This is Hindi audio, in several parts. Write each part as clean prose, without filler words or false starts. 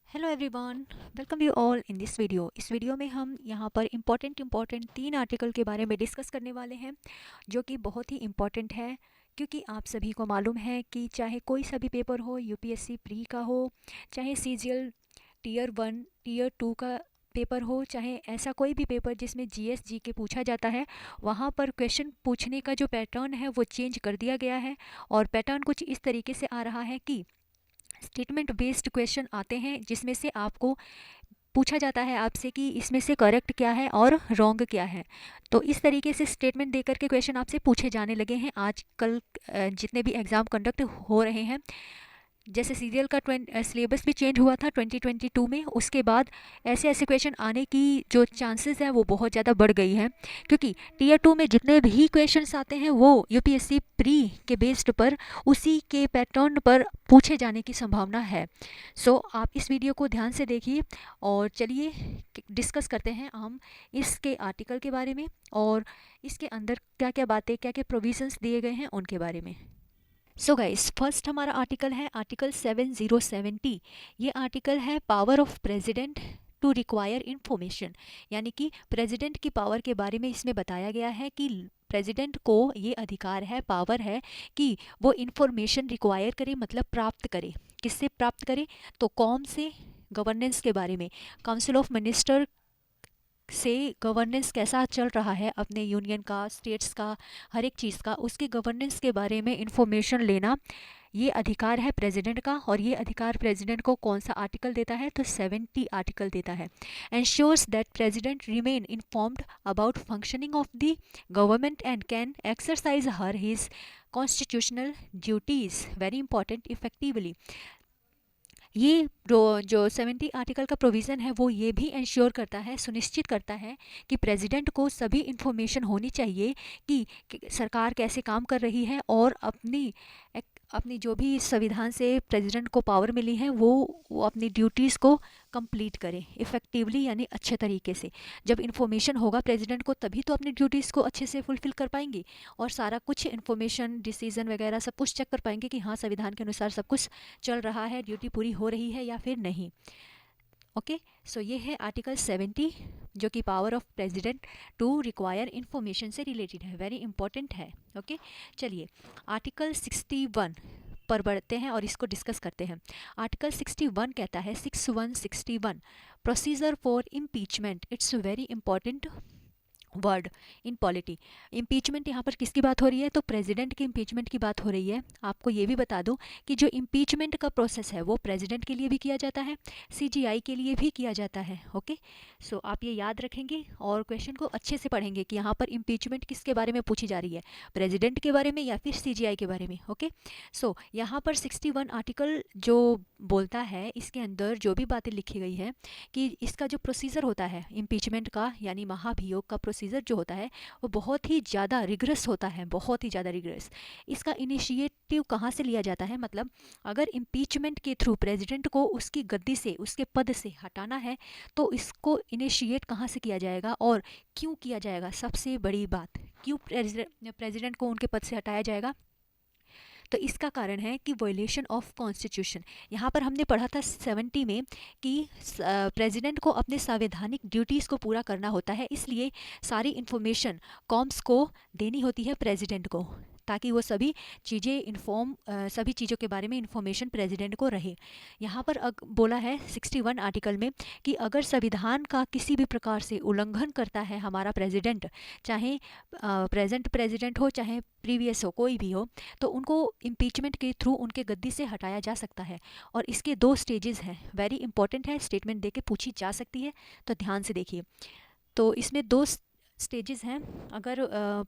Hello everyone, welcome you all in this video. इस वीडियो में हम यहाँ पर इम्पॉर्टेंट तीन आर्टिकल के बारे में डिस्कस करने वाले हैं जो कि बहुत ही इम्पॉर्टेंट है। क्योंकि आप सभी को मालूम है कि चाहे कोई सा भी पेपर हो, यूपीएससी प्री का हो, चाहे सीजीएल टीयर 1 टीयर 2 का पेपर हो, चाहे ऐसा कोई भी पेपर जिसमें जीएस जीके पूछा जाता है, वहाँ पर क्वेश्चन पूछने का जो पैटर्न है वो चेंज कर दिया गया है। और पैटर्न कुछ इस तरीके से आ रहा है कि स्टेटमेंट बेस्ड क्वेश्चन आते हैं जिसमें से आपको पूछा जाता है आपसे कि इसमें से करेक्ट क्या है और रॉन्ग क्या है। तो इस तरीके से स्टेटमेंट देकर के क्वेश्चन आपसे पूछे जाने लगे हैं आजकल। जितने भी एग्ज़ाम कंडक्ट हो रहे हैं, जैसे सीरियल का सिलेबस भी चेंज हुआ था 2022 में, उसके बाद ऐसे ऐसे क्वेश्चन आने की जो चांसेस है वो बहुत ज़्यादा बढ़ गई है। क्योंकि टीयर 2 में जितने भी क्वेश्चंस आते हैं वो यूपीएससी प्री के बेस्ड पर, उसी के पैटर्न पर पूछे जाने की संभावना है। सो आप इस वीडियो को ध्यान से देखिए और चलिए डिस्कस करते हैं हम इसके आर्टिकल के बारे में और इसके अंदर क्या क्या बातें, क्या क्या प्रोविजंस दिए गए हैं उनके बारे में। सो गाइस, फर्स्ट हमारा आर्टिकल है आर्टिकल 7070। ये आर्टिकल है power of president to require information, यानी कि प्रेसिडेंट की पावर के बारे में इसमें बताया गया है कि प्रेसिडेंट को ये अधिकार है, पावर है कि वो इंफॉर्मेशन रिक्वायर करे, मतलब प्राप्त करे। किससे प्राप्त करे? तो कौन से गवर्नेंस के बारे में, काउंसिल ऑफ मिनिस्टर से गवर्नेंस कैसा चल रहा है अपने यूनियन का, स्टेट्स का, हर एक चीज़ का, उसके गवर्नेंस के बारे में इंफॉर्मेशन लेना, ये अधिकार है प्रेसिडेंट का। और ये अधिकार प्रेसिडेंट को कौन सा आर्टिकल देता है? तो 70 आर्टिकल देता है। Ensures that president remain informed about functioning of the government and can exercise her his constitutional duties, very important, effectively. ये जो 70 आर्टिकल का प्रोविज़न है वो ये भी इंश्योर करता है, सुनिश्चित करता है कि प्रेसिडेंट को सभी इन्फॉर्मेशन होनी चाहिए कि सरकार कैसे काम कर रही है और अपनी जो भी संविधान से प्रेसिडेंट को पावर मिली है वो अपनी ड्यूटीज़ को कंप्लीट करें इफ़ेक्टिवली, यानी अच्छे तरीके से। जब इन्फॉर्मेशन होगा प्रेसिडेंट को तभी तो अपनी ड्यूटीज़ को अच्छे से फुलफ़िल कर पाएंगे और सारा कुछ इन्फॉर्मेशन, डिसीज़न वगैरह सब कुछ चेक कर पाएंगे कि हाँ, संविधान के अनुसार सब कुछ चल रहा है, ड्यूटी पूरी हो रही है या फिर नहीं। ओके, सो ये है आर्टिकल 70 जो कि power of president to require information से रिलेटेड है, वेरी इंपॉर्टेंट है। ओके, चलिए आर्टिकल 61 पर बढ़ते हैं और इसको डिस्कस करते हैं। आर्टिकल 61 कहता है, 6161, procedure for impeachment. It's very important word in polity. Impeachment यहाँ पर किसकी बात हो रही है? तो प्रेसिडेंट की इम्पीचमेंट की बात हो रही है। आपको ये भी बता दूं कि जो इम्पीचमेंट का प्रोसेस है वो प्रेसिडेंट के लिए भी किया जाता है, सीजीआई के लिए भी किया जाता है। ओके, सो आप ये याद रखेंगे और क्वेश्चन को अच्छे से पढ़ेंगे कि यहाँ पर इम्पीचमेंट किसके बारे में पूछी जा रही है, प्रेसिडेंट के बारे में या फिर सीजीआई के बारे में। ओके, सो यहाँ पर 61 आर्टिकल जो बोलता है, इसके अंदर जो भी बातें लिखी गई है कि इसका जो प्रोसीजर होता है इम्पीचमेंट का, यानी महाभियोग का प्रोसीजर जो होता है वो बहुत ही ज़्यादा रिग्रेस होता है, बहुत ही ज़्यादा रिग्रेस। इसका इनिशिएटिव कहाँ से लिया जाता है? मतलब अगर इम्पीचमेंट के थ्रू प्रेसिडेंट को उसकी गद्दी से, उसके पद से हटाना है तो इसको इनिशिएट कहाँ से किया जाएगा और क्यों किया जाएगा? सबसे बड़ी बात, क्यों प्रेसिडेंट को उनके पद से हटाया जाएगा? तो इसका कारण है कि वायलेशन ऑफ कॉन्स्टिट्यूशन। यहाँ पर हमने पढ़ा था 70 में कि प्रेसिडेंट को अपने संवैधानिक ड्यूटीज़ को पूरा करना होता है, इसलिए सारी इन्फॉर्मेशन कॉम्स को देनी होती है प्रेसिडेंट को, ताकि वो सभी सभी चीज़ों के बारे में इंफॉर्मेशन प्रेसिडेंट को रहे। यहाँ पर बोला है 61 आर्टिकल में कि अगर संविधान का किसी भी प्रकार से उल्लंघन करता है हमारा प्रेसिडेंट, चाहे प्रेजेंट प्रेसिडेंट हो चाहे प्रीवियस हो, कोई भी हो, तो उनको इम्पीचमेंट के थ्रू उनके गद्दी से हटाया जा सकता है। और इसके 2 स्टेजेस हैं, वेरी इंपॉर्टेंट है, स्टेटमेंट देके पूछी जा सकती है, तो ध्यान से देखिए। तो इसमें 2 स्टेजेस हैं। अगर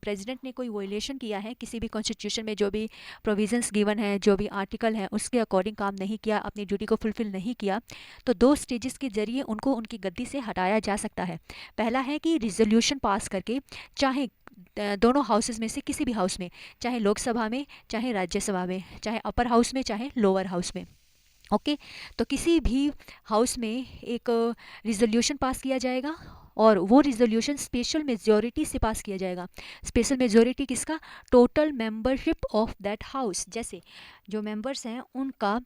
प्रेसिडेंट ने कोई वायलेशन किया है किसी भी कॉन्स्टिट्यूशन में, जो भी प्रोविजंस गिवन है, जो भी आर्टिकल है, उसके अकॉर्डिंग काम नहीं किया, अपनी ड्यूटी को फुलफिल नहीं किया, तो 2 स्टेजेस के जरिए उनको उनकी गद्दी से हटाया जा सकता है। पहला है कि रिजोल्यूशन पास करके, चाहे दोनों हाउसेस में से किसी भी हाउस में, चाहे लोकसभा में चाहे राज्यसभा में, चाहे अपर हाउस में चाहे लोअर हाउस में। ओके, तो किसी भी हाउस में एक रिजोल्यूशन पास किया जाएगा और वो रिजोल्यूशन स्पेशल मेजॉरिटी से पास किया जाएगा। स्पेशल मेजॉरिटी किसका? Total membership of that house. जैसे जो मेंबर्स हैं उनका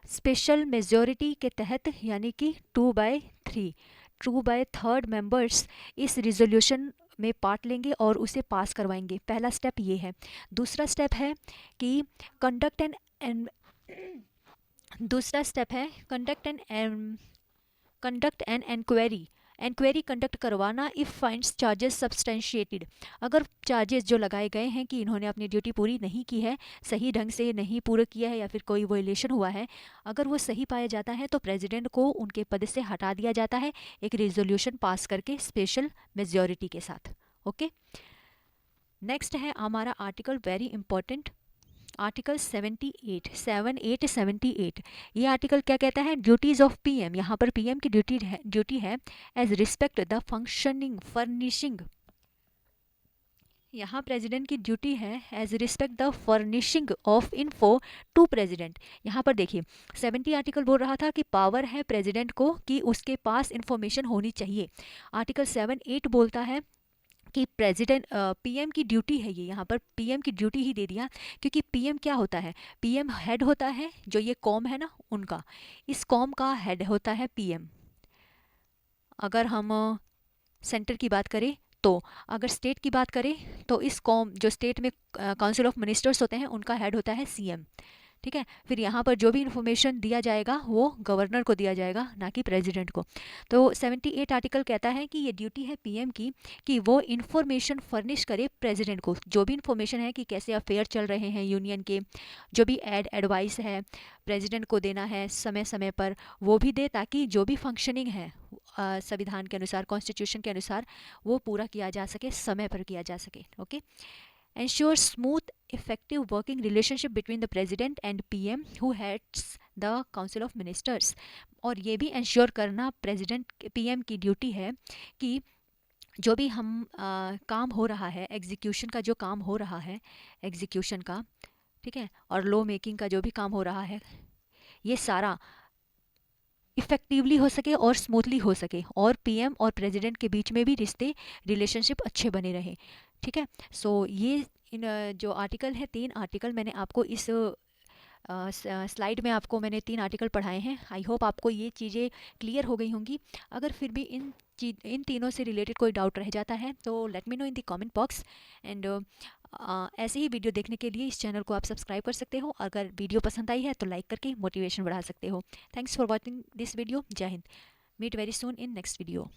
स्पेशल मेजॉरिटी के तहत यानी कि 2/3 2/3 मेंबर्स इस रिजोल्यूशन में पार्ट लेंगे और उसे पास करवाएंगे। पहला स्टेप ये है। दूसरा स्टेप है कि कंडक्ट एंड दूसरा स्टेप है कंडक्ट एन इंक्वायरी कंडक्ट करवाना इफ़ फाइंड्स चार्जेस सब्सटेंशिएटेड। अगर चार्जेस जो लगाए गए हैं कि इन्होंने अपनी ड्यूटी पूरी नहीं की है, सही ढंग से नहीं पूरा किया है या फिर कोई वायलेशन हुआ है, अगर वो सही पाया जाता है तो प्रेसिडेंट को उनके पद से हटा दिया जाता है एक रिजोल्यूशन पास करके स्पेशल मेजॉरिटी के साथ। ओके, नेक्स्ट है हमारा आर्टिकल वेरी इंपॉर्टेंट, आर्टिकल 78। ये आर्टिकल क्या कहता है? Duties of PM. यहाँ पर पीएम की ड्यूटी है एज रिस्पेक्ट द फर्निशिंग। यहाँ प्रेसिडेंट की ड्यूटी है as respect the furnishing of info to president. यहाँ पर देखिए 70 आर्टिकल बोल रहा था कि पावर है प्रेसिडेंट को कि उसके पास इंफॉर्मेशन होनी चाहिए। आर्टिकल 78 बोलता है कि प्रेसिडेंट पीएम की ड्यूटी है, ये यहाँ पर पीएम की ड्यूटी ही दे दिया, क्योंकि पीएम क्या होता है? पीएम हेड होता है, जो ये कॉम है ना उनका, इस कॉम का हेड होता है पीएम। अगर हम सेंटर की बात करें तो, अगर स्टेट की बात करें तो इस कॉम जो स्टेट में काउंसिल ऑफ मिनिस्टर्स होते हैं उनका हेड होता है सीएम। ठीक है, फिर यहाँ पर जो भी इन्फॉर्मेशन दिया जाएगा वो गवर्नर को दिया जाएगा, ना कि प्रेसिडेंट को। तो 78 आर्टिकल कहता है कि ये ड्यूटी है पीएम की कि वो इन्फॉर्मेशन फर्निश करे प्रेसिडेंट को। जो भी इन्फॉर्मेशन है कि कैसे अफेयर चल रहे हैं यूनियन के, जो भी एडवाइस है प्रेसिडेंट को देना है समय समय पर, वो भी दे, ताकि जो भी फंक्शनिंग है संविधान के अनुसार, कॉन्स्टिट्यूशन के अनुसार, वो पूरा किया जा सके, समय पर किया जा सके। Okay, ensure smooth effective working relationship between the president and PM who heads the council of ministers। और ये भी ensure करना प्रेसिडेंट PM की ड्यूटी है कि जो भी हम काम हो रहा है, एग्जीक्यूशन का जो काम हो रहा है, एग्जीक्यूशन का, ठीक है, और लॉ मेकिंग का जो भी काम हो रहा है, ये सारा इफ़ेक्टिवली हो सके और स्मूथली हो सके, और पीएम और प्रेसिडेंट के बीच में भी रिलेशनशिप अच्छे बने रहे। ठीक है, सो ये इन जो आर्टिकल है, 3 आर्टिकल मैंने आपको इस स्लाइड में आपको मैंने 3 आर्टिकल पढ़ाए हैं। आई होप आपको ये चीज़ें क्लियर हो गई होंगी। अगर फिर भी इन तीनों से रिलेटेड कोई डाउट रह जाता है तो let me know in the comment box. And ऐसे ही वीडियो देखने के लिए इस चैनल को आप सब्सक्राइब कर सकते हो। अगर वीडियो पसंद आई है तो लाइक करके मोटिवेशन बढ़ा सकते हो। Thanks for watching this video. Jai Hind. Meet very soon in next video.